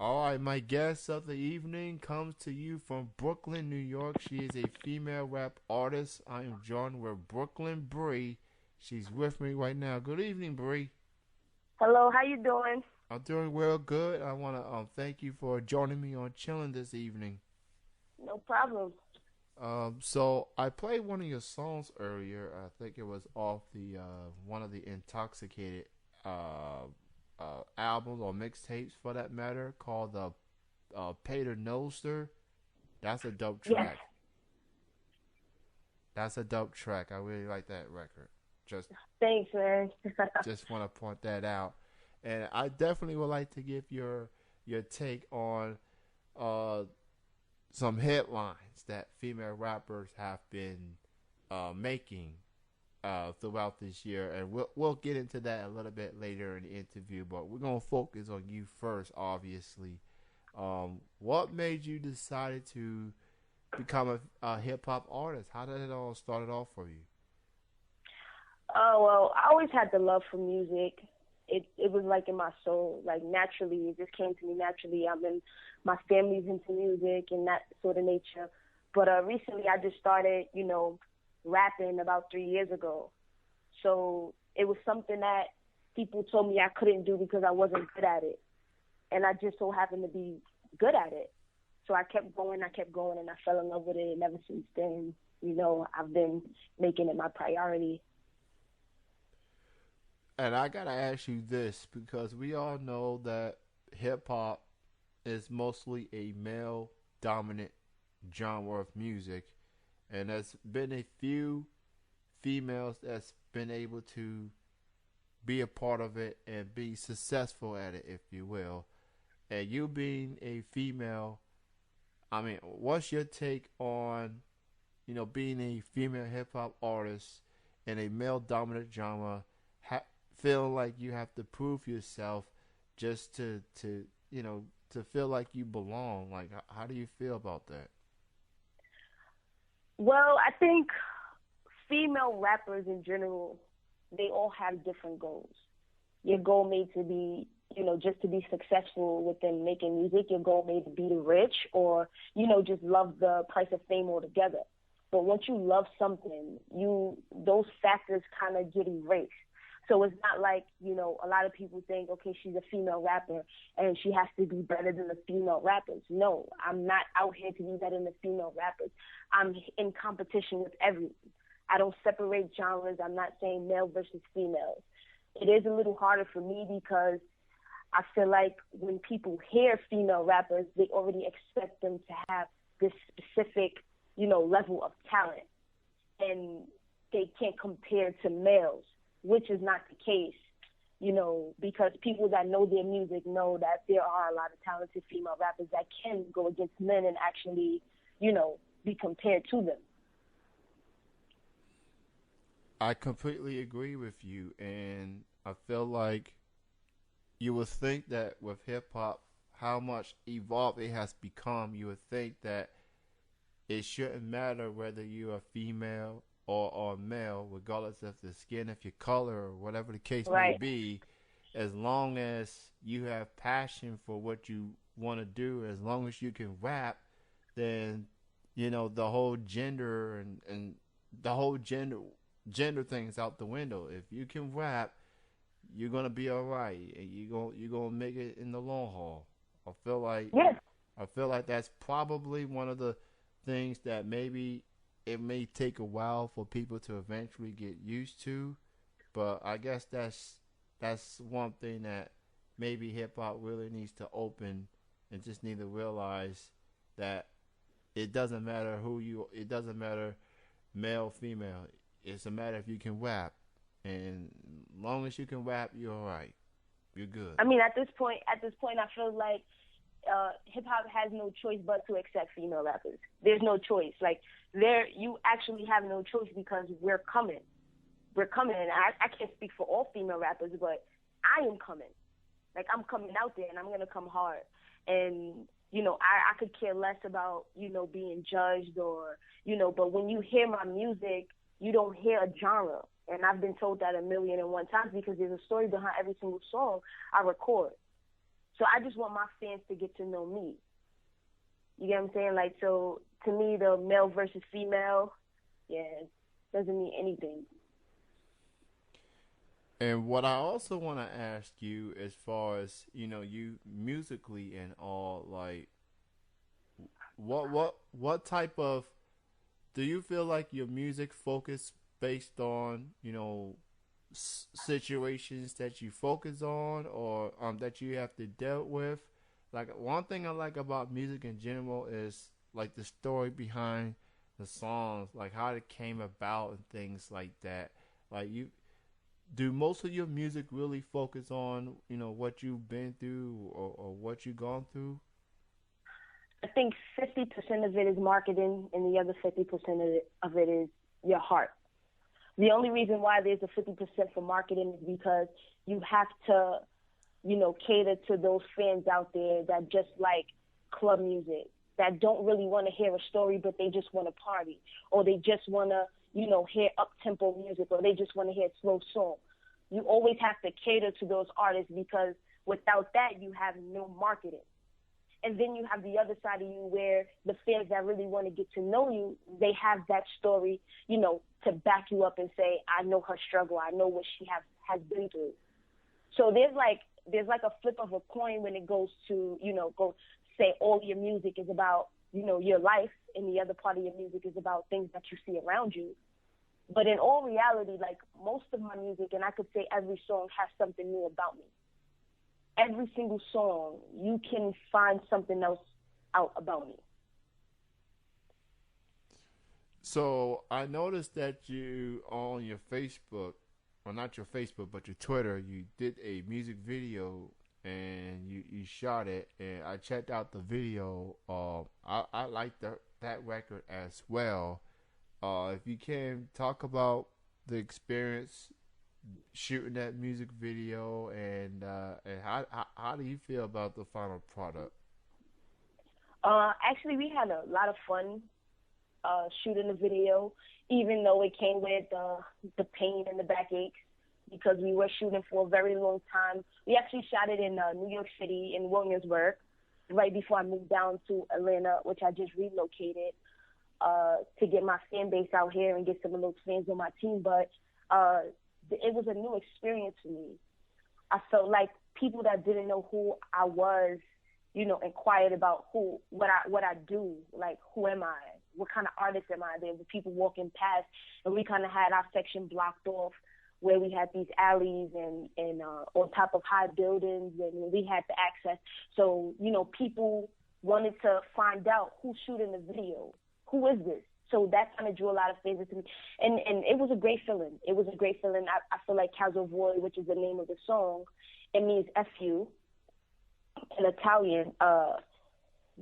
All right, my guest of the evening comes to you from Brooklyn, New York. She is a female rap artist. I am joined with Brooklyn Bri. She's with me right now. Good evening, Bri. Hello, how you doing? I'm doing well, good. I want to thank you for joining me on Chilling this evening. No problem. So I played one of your songs earlier. I think it was off the one of the Intoxicated uh, albums or mixtapes for that matter, called the Pater Noster. That's a dope Yes, track. That's a dope track. I really like that record. Just thanks, man. just want to point that out, and I definitely would like to give your take on uh some headlines that female rappers have been making throughout this year, and we'll get into that a little bit later in the interview. But we're gonna focus on you first, obviously. What made you decide to become a hip hop artist? How did it all started off for you? Oh well, I always had the love for music. It was like in my soul, like naturally. It just came to me naturally. My family's into music and that sort of nature. But recently, I just started, rapping about 3 years ago. So it was something that people told me I couldn't do because I wasn't good at it, and I just so happened to be good at it. So I kept going, and I fell in love with it. And ever since then, I've been making it my priority. And I gotta ask you this because we all know that hip hop is mostly a male dominant genre of music, and there's been a few females that's been able to be a part of it and be successful at it, if you will. And you being a female, I mean, what's your take on, being a female hip hop artist in a male dominant genre? Feel like you have to prove yourself just to feel like you belong. Like, how do you feel about that? Well, I think female rappers in general, they all have different goals. Your goal may to be, just to be successful within making music. Your goal may to be the rich or, just love the price of fame altogether. But once you love something, those factors kind of get erased. So it's not like, a lot of people think, okay, she's a female rapper and she has to be better than the female rappers. No, I'm not out here to be better than the female rappers. I'm in competition with everyone. I don't separate genres. I'm not saying male versus female. It is a little harder for me because I feel like when people hear female rappers, they already expect them to have this specific, level of talent. And they can't compare to males, which is not the case, because people that know their music know that there are a lot of talented female rappers that can go against men and actually, be compared to them. I completely agree with you, and I feel like you would think that with hip hop, how much evolved it has become, you would think that it shouldn't matter whether you're a female or male, regardless of the skin of your color or whatever the case may Right. be, as long as you have passion for what you want to do, as long as you can rap, then the whole gender and the whole gender thing is out the window. If you can rap, you're gonna be all right, and you're gonna make it in the long haul. I feel like Yes. I feel like that's probably one of the things that maybe it may take a while for people to eventually get used to, but I guess that's one thing that maybe hip hop really needs to open and just need to realize that it doesn't matter male, female. It's a matter if you can rap, and as long as you can rap, you're all right. You're good. I mean, at this point, I feel like hip hop has no choice but to accept female rappers. There's no choice. Like you actually have no choice because we're coming. We're coming, and I can't speak for all female rappers, but I am coming. Like I'm coming out there, and I'm gonna come hard. And I could care less about being judged or But when you hear my music, you don't hear a genre. And I've been told that a million and one times because there's a story behind every single song I record. So I just want my fans to get to know me. You get what I'm saying? Like, so to me, the male versus female, yeah, doesn't mean anything. And what I also want to ask you, as far as you musically and all, like, what type of, do you feel like your music focus based on situations that you focus on, or that you have to deal with? Like, one thing I like about music in general is like the story behind the songs, like how it came about and things like that. Like, you do most of your music really focus on what you've been through, or what you've gone through? I think 50% of it is marketing, and the other 50% of it is your heart. The only reason why there's a 50% for marketing is because you have to, cater to those fans out there that just like club music, that don't really want to hear a story, but they just want to party, or they just want to, hear up tempo music, or they just want to hear a slow song. You always have to cater to those artists, because without that, you have no marketing. And then you have the other side of you where the fans that really want to get to know you, they have that story, to back you up and say, I know her struggle. I know what she has been through. So there's like a flip of a coin when it goes to, go say all your music is about, your life, and the other part of your music is about things that you see around you. But in all reality, like, most of my music, and I could say every song has something new about me. Every single song, you can find something else out about me. So I noticed that you, on your Facebook, well, not your Facebook, but your Twitter, you did a music video, and you shot it, and I checked out the video. I like that record as well. If you can talk about the experience shooting that music video, and how do you feel about the final product? Actually, we had a lot of fun shooting the video, even though it came with the pain and the backaches, because we were shooting for a very long time. We actually shot it in New York City, in Williamsburg, right before I moved down to Atlanta, which I just relocated to get my fan base out here and get some of those fans on my team. But it was a new experience for me. I felt like people that didn't know who I was, inquired about what I do, like, who am I? What kind of artist am I? There were people walking past, and we kind of had our section blocked off, where we had these alleys and on top of high buildings, and we had the access. So, people wanted to find out who's shooting the video. Who is this? So that kind of drew a lot of favors to me. And it was a great feeling. It was a great feeling. I feel like Caso Vuoi, which is the name of the song, it means F-U in Italian.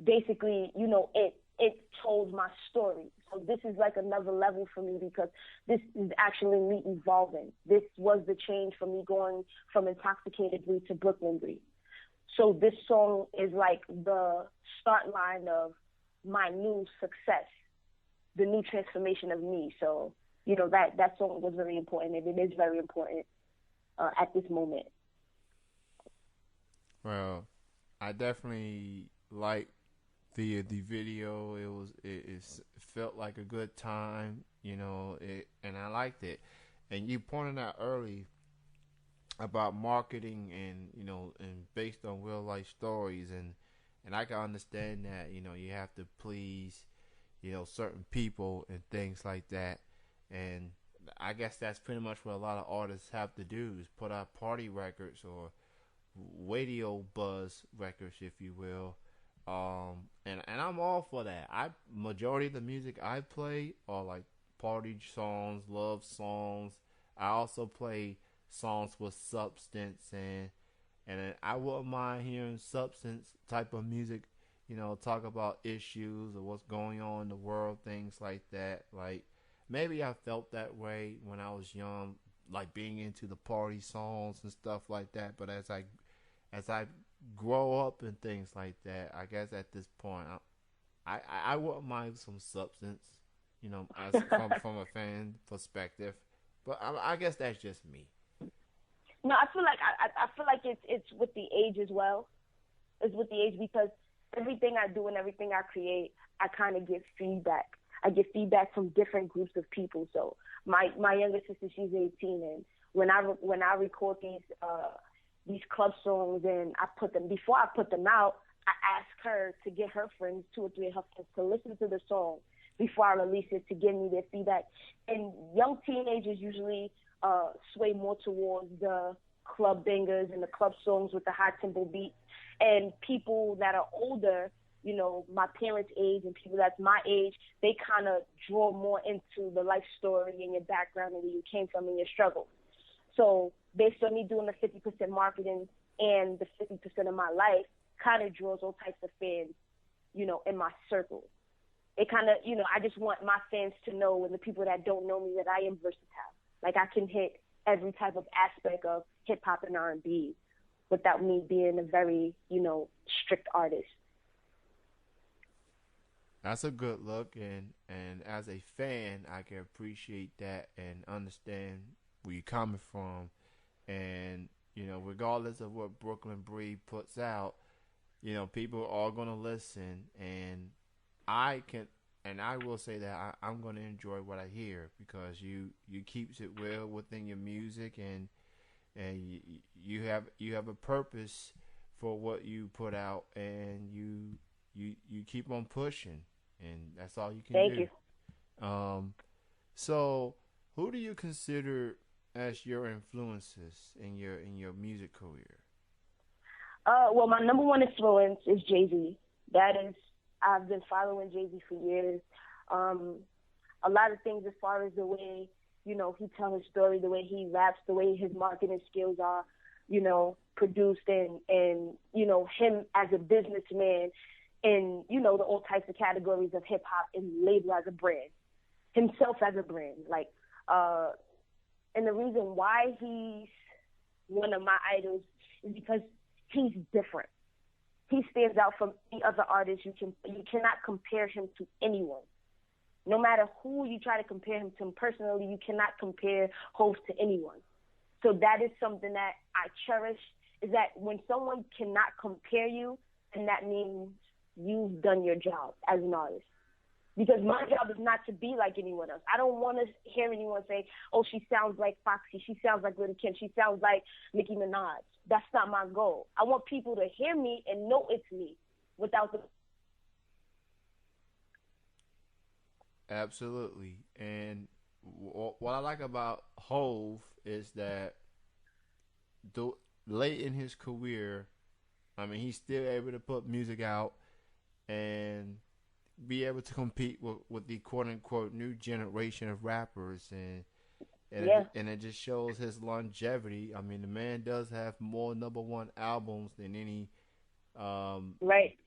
Basically, it told my story. So this is like another level for me, because this is actually me evolving. This was the change for me, going from Intoxicated Bri to Brooklyn Bri. So this song is like the start line of my new success, the new transformation of me. So, that song was very important, and it is very important at this moment. Well, I definitely like the video. It felt like a good time, and I liked it. And you pointed out early about marketing, and and based on real life stories, and I can understand that. You have to please certain people and things like that. And I guess that's pretty much what a lot of artists have to do, is put out party records, or radio buzz records, if you will. And I'm all for that. Majority of the music I play are like party songs, love songs. I also play songs with substance, and I wouldn't mind hearing substance type of music. Talk about issues or what's going on in the world, things like that. Like, maybe I felt that way when I was young, like being into the party songs and stuff like that. But as I grow up and things like that, I guess at this point, I wouldn't mind some substance, as from a fan perspective. But I guess that's just me. No, I feel like it's with the age as well. is with the age because everything I do and everything I create, I kind of get feedback. I get feedback from different groups of people. So my younger sister, she's 18, and when I record these club songs and I put them before I put them out, I ask her to get her friends, 2 or 3 of her friends, to listen to the song before I release it to give me their feedback. And young teenagers usually sway more towards the club bangers and the club songs with the high tempo beats. And people that are older, you know, my parents' age and people that's my age, they kind of draw more into the life story and your background and where you came from and your struggle. So based on me doing the 50% marketing and the 50% of my life, kind of draws all types of fans, you know, in my circle. It kind of, you know, I just want my fans to know and the people that don't know me that I am versatile. Like I can hit every type of aspect of hip hop and R&B without me being a very, you know, strict artist. That's a good look, and as a fan, I can appreciate that and understand where you're coming from, and you know, regardless of what Brooklyn Bri puts out, you know, people are gonna listen, and I can, and I will say that I'm gonna enjoy what I hear because you keeps it well within your music, and you have a purpose for what you put out, and you keep on pushing, and that's all you can Thank do. you. Um, so who do you consider as your influences in your music career? Well, my number one influence is Jay-Z. That is, I've been following Jay-Z for years. Um, a lot of things as far as the way, you know, he tells his story, the way he raps, the way his marketing skills are, you know, produced and you know, him as a businessman in, you know, the all types of categories of hip hop and label as a brand, himself as a brand. Like, and the reason why he's one of my idols is because he's different. He stands out from any other artist. You cannot compare him to anyone. No matter who you try to compare him to, personally, you cannot compare Hov to anyone. So that is something that I cherish, is that when someone cannot compare you, then that means you've done your job as an artist. Because my job is not to be like anyone else. I don't want to hear anyone say, oh, she sounds like Foxy, she sounds like Little Kim, she sounds like Nicki Minaj. That's not my goal. I want people to hear me and know it's me without the... Absolutely. And what I like about Hove is that late in his career, I mean, he's still able to put music out and be able to compete with the quote unquote new generation of rappers, Yeah, and it just shows his longevity. I mean, the man does have more number one albums than any right.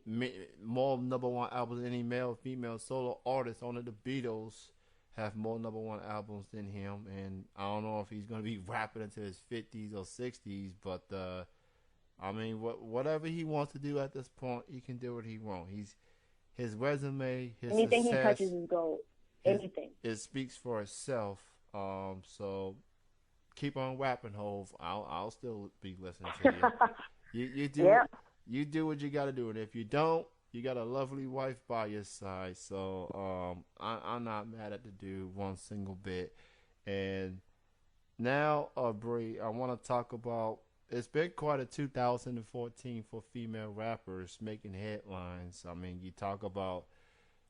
more number one albums than any male female solo artist. Only the Beatles have more number one albums than him, and I don't know if he's gonna be rapping into his 50s or 60s, but I mean, whatever he wants to do at this point, he can do what he wants. His resume, his Anything he success, touches is gold. his Anything. it speaks for itself. So keep on rapping, Hove. I'll still be listening to you. You do Yeah. you do what you got to do, and if you don't, you got a lovely wife by your side. So I'm not mad at the dude one single bit. And now, Bree, I want to talk about. It's been quite a 2014 for female rappers making headlines. I mean, you talk about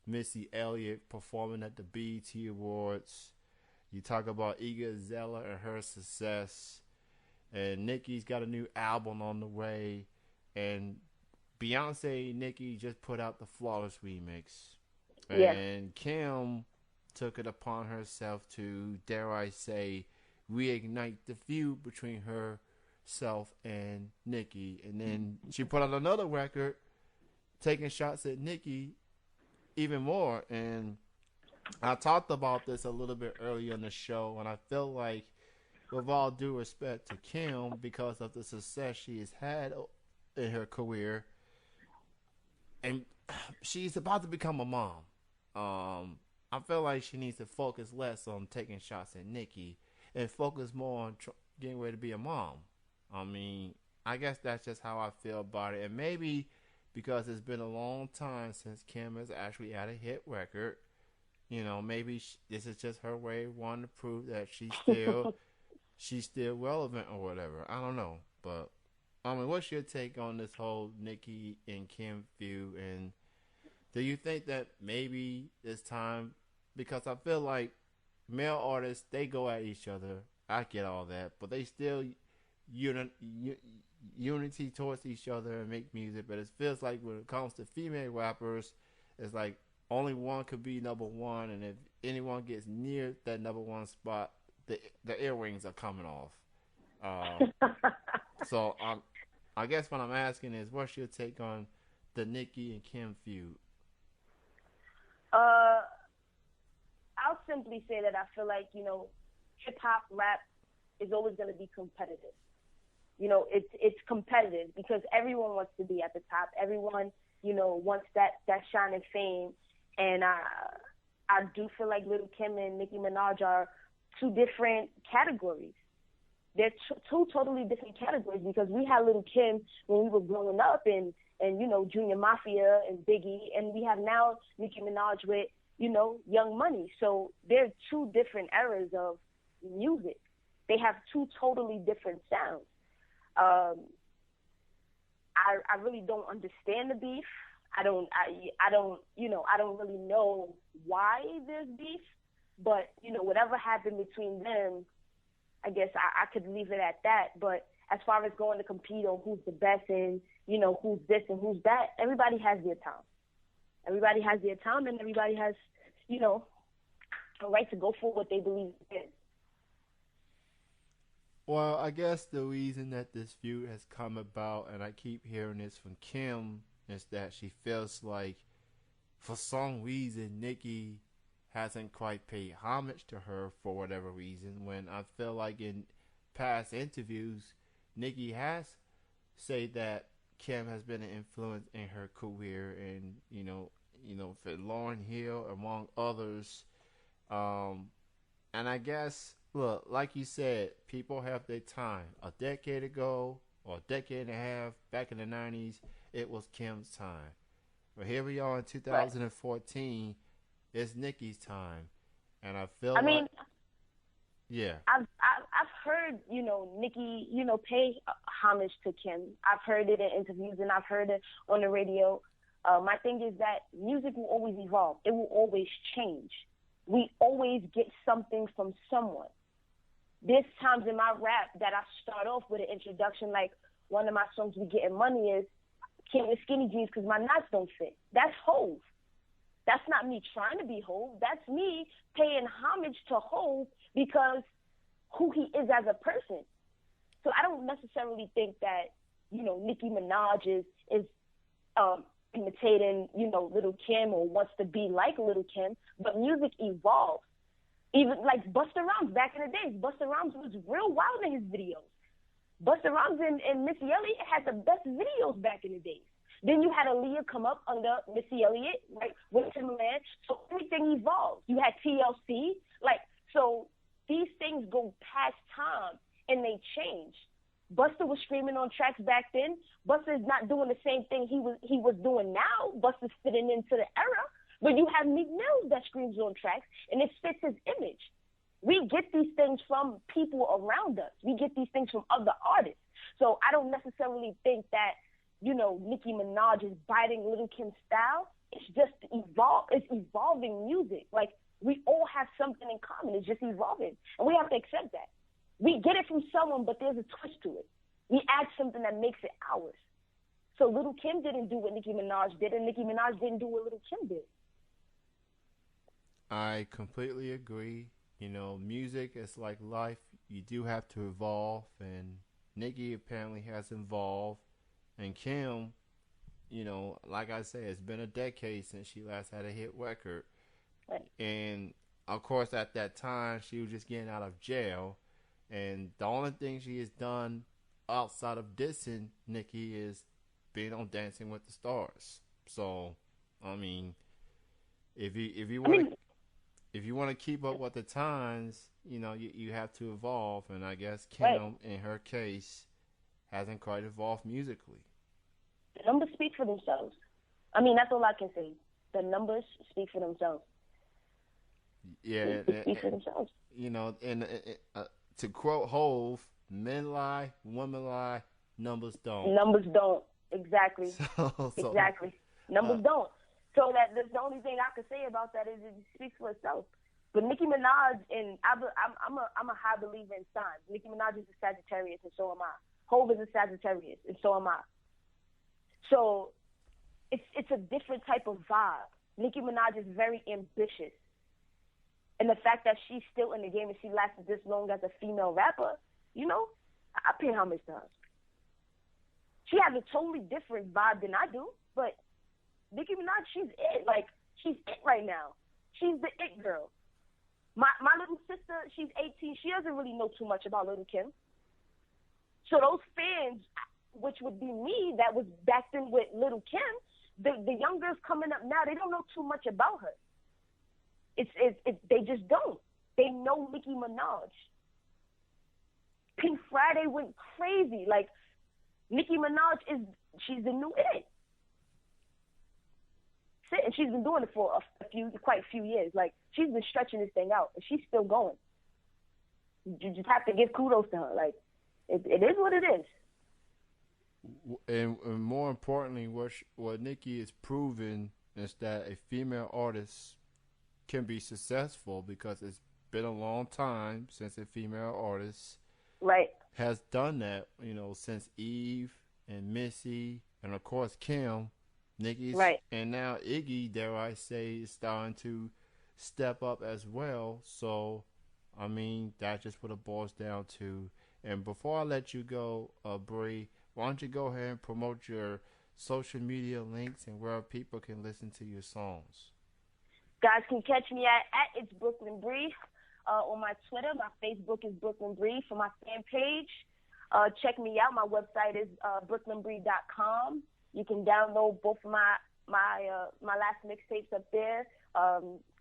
Missy Elliott performing at the BET Awards. You talk about Iggy Azalea and her success. And Nicki's got a new album on the way. And Beyonce and Nicki just put out the Flawless remix. Yeah. And Kim took it upon herself to, dare I say, reignite the feud between herself and Nicki. And then she put out another record taking shots at Nicki even more. And I talked about this a little bit earlier in the show, and I feel like, with all due respect to Kim, because of the success she has had in her career, and she's about to become a mom. I feel like she needs to focus less on taking shots at Nicki and focus more on getting ready to be a mom. I mean, I guess that's just how I feel about it, and maybe because it's been a long time since Kim has actually had a hit record. Maybe this is just her way of wanting to prove that she's still relevant or whatever. I don't know, but I mean, what's your take on this whole Nicki and Kim feud? And do you think that maybe it's time? Because I feel like male artists they go at each other. I get all that, but they still unity towards each other and make music. But it feels like when it comes to female rappers, it's like only one could be number one, and if anyone gets near that number one spot, the earrings are coming off. So I guess what I'm asking is, what's your take on the Nicki and Kim feud? Uh, I'll simply say that I feel like hip hop rap is always going to be competitive. It's competitive because everyone wants to be at the top. Everyone wants that shine and fame, and I do feel like Little Kim and Nicki Minaj are two different categories. They're two totally different categories because we had Little Kim when we were growing up and Junior Mafia and Biggie, and we have now Nicki Minaj with Young Money. So they're two different eras of music. They have two totally different sounds. I really don't understand the beef. I don't really know why there's beef, but whatever happened between them, I guess I could leave it at that. But as far as going to compete on who's the best and who's this and who's that, everybody has their time. Everybody has their time, and everybody has a right to go for what they believe in. Well, I guess the reason that this feud has come about, and I keep hearing this from Kim, is that she feels like, for some reason, Nicki hasn't quite paid homage to her for whatever reason. When I feel like in past interviews, Nicki has said that Kim has been an influence in her career, and for Lauryn Hill among others. And I guess, look, like you said, people have their time. A decade ago, or a decade and a half, back in the 90s, it was Kim's time. But here we are in Right. 2014, it's Nicki's time. And I feel I like, mean, yeah. I've heard Nicki pay homage to Kim. I've heard it in interviews and I've heard it on the radio. My thing is that music will always evolve. It will always change. We always get something from someone. There's times in my rap that I start off with an introduction, like one of my songs, "We Getting Money," is "Can't wear skinny jeans because my knots don't fit." That's Hove. That's not me trying to be Hove. That's me paying homage to Hove because who he is as a person. So I don't necessarily think that Nicki Minaj is imitating Little Kim or wants to be like Little Kim, but music evolves. Even like Busta Rhymes back in the days, Busta Rhymes was real wild in his videos. Busta Rhymes and Missy Elliott had the best videos back in the days. Then you had Aaliyah come up under Missy Elliott, right, with Timbaland. So everything evolves. You had TLC, so these things go past time and they change. Busta was screaming on tracks back then. Busta is not doing the same thing he was doing now. Busta's fitting into the era. But you have Meek Mills that screams on tracks, and it fits his image. We get these things from people around us. We get these things from other artists. So I don't necessarily think that, Nicki Minaj is biting Little Kim's style. It's just it's evolving music. Like, we all have something in common. It's just evolving. And we have to accept that. We get it from someone, but there's a twist to it. We add something that makes it ours. So Little Kim didn't do what Nicki Minaj did, and Nicki Minaj didn't do what Little Kim did. I completely agree. Music is like life. You do have to evolve, and Nicki apparently has evolved. And Kim, like I said, it's been a decade since she last had a hit record. Right. And of course, at that time, she was just getting out of jail. And the only thing she has done outside of dissing Nicki is being on Dancing with the Stars. So, I mean, if you I want to mean, if you want to keep up with the times, you have to evolve. And I guess right. Kim, in her case, hasn't quite evolved musically. The numbers speak for themselves. I mean, that's all I can say. The numbers speak for themselves. Yeah, They speak for themselves. you know, and to quote Hove, men lie, women lie, numbers don't. Numbers don't. Exactly. So Exactly. Numbers don't. So that's the only thing I can say about that is it speaks for itself. But Nicki Minaj, and I'm a high believer in signs. Nicki Minaj is a Sagittarius, and so am I. Hove is a Sagittarius, and so am I. So it's a different type of vibe. Nicki Minaj is very ambitious. And the fact that she's still in the game and she lasted this long as a female rapper, you know, I pay homage to her. She has a totally different vibe than I do, but Nicki Minaj, she's it. Like, she's it right now. She's the it girl. My little sister, she's 18. She doesn't really know too much about Lil' Kim. So those fans, which would be me, that was back then with Lil' Kim, the young girls coming up now, they don't know too much about her. They just don't. They know Nicki Minaj. Pink Friday went crazy. Like, Nicki Minaj she's the new it. And she's been doing it for quite a few years. Like, she's been stretching this thing out, and she's still going. You just have to give kudos to her. Like, it is what it is. And more importantly, what Nicki is proving is that a female artist can be successful, because it's been a long time since a female artist has done that. You know, since Eve and Missy and of course Kim, Nicki's and now Iggy, dare I say, is starting to step up as well. So, I mean, that's just what it boils down to. And before I let you go, Bri, why don't you go ahead and promote your social media links and where people can listen to your songs? Guys can catch me at It's Brooklyn Bri on my Twitter. My Facebook is Brooklyn Bri for my fan page. Check me out. My website is brooklynbri.com. You can download both of my last mixtapes up there.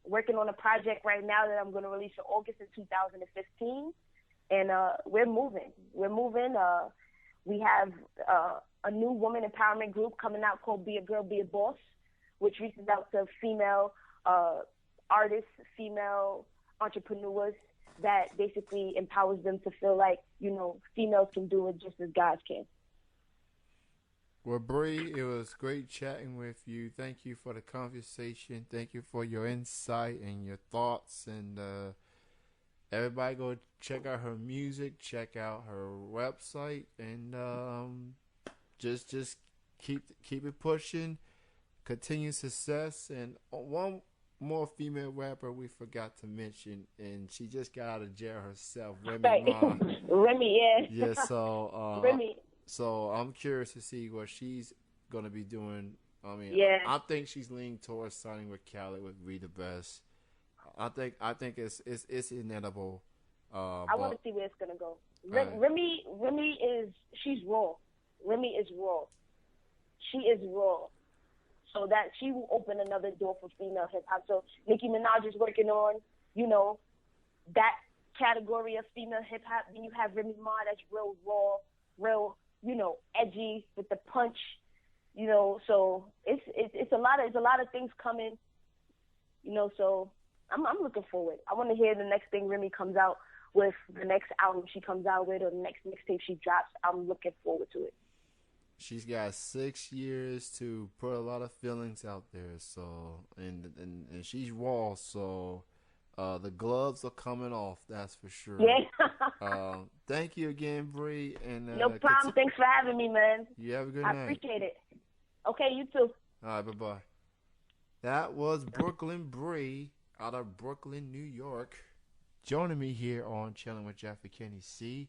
Working on a project right now that I'm going to release in August of 2015. And we're moving. We have a new woman empowerment group coming out called Be a Girl, Be a Boss, which reaches out to female artists, female entrepreneurs, that basically empowers them to feel like, you know, females can do it just as guys can. Well, Bri, it was great chatting with you. Thank you for the conversation. Thank you for your insight and your thoughts. And everybody go check out her music, check out her website, and just keep it pushing. Continue success. And one more female rapper we forgot to mention, and she just got out of jail herself, Remy Ma. Remy, yeah. Yeah, so Remy. So I'm curious to see what she's gonna be doing. I mean, I think she's leaning towards signing with Khaled with We the Best. I think it's inevitable. I want to see where it's gonna go. Remy she's raw. Remy is raw. She is raw. So that she will open another door for female hip hop. So Nicki Minaj is working on, you know, that category of female hip hop. Then you have Remy Ma, that's real raw, real, you know, edgy with the punch, you know. So it's a lot of things coming, you know. So I'm looking forward. I want to hear the next thing Remy comes out with, the next album she comes out with, or the next mixtape she drops. I'm looking forward to it. She's got 6 years to put a lot of feelings out there. So and she's raw. So the gloves are coming off. That's for sure. Yeah. Thank you again, Bri. And no problem. Thanks for having me, man. You have a good night. I appreciate it. Okay, you too. All right, bye-bye. That was Brooklyn Bri out of Brooklyn, New York, joining me here on Chilling with Jeffrey Kenny C.